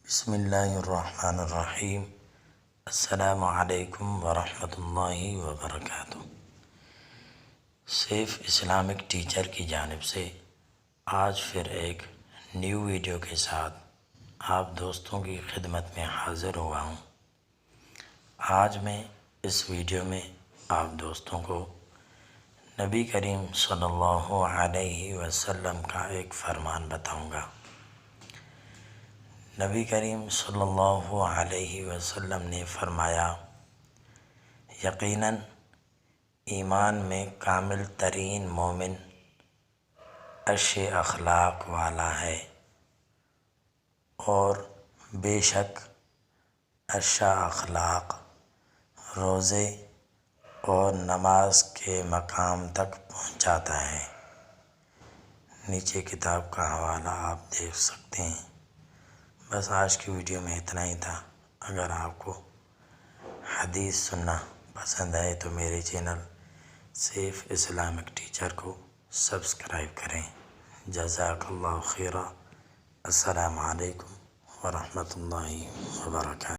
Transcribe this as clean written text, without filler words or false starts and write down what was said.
بسم اللہ الرحمن الرحیم۔ السلام علیکم ورحمۃ اللہ وبرکاتہ۔ سیف اسلامک ٹیچر کی جانب سے آج پھر ایک نیو ویڈیو کے ساتھ آپ دوستوں کی خدمت میں حاضر ہوا ہوں۔ آج میں اس ویڈیو میں آپ دوستوں کو نبی کریم صلی اللہ علیہ وسلم کا ایک فرمان بتاؤں گا۔ نبی کریم صلی اللہ علیہ وسلم نے فرمایا، یقیناً ایمان میں کامل ترین مومن اچھے اخلاق والا ہے، اور بے شک اچھا اخلاق روزے اور نماز کے مقام تک پہنچاتا ہے۔ نیچے کتاب کا حوالہ آپ دیکھ سکتے ہیں۔ بس آج کی ویڈیو میں اتنا ہی تھا۔ اگر آپ کو حدیث سننا پسند آئے تو میرے چینل سیف اسلامک ٹیچر کو سبسکرائب کریں۔ جزاک اللہ خیرہ۔ السلام علیکم ورحمۃ اللہ وبرکاتہ۔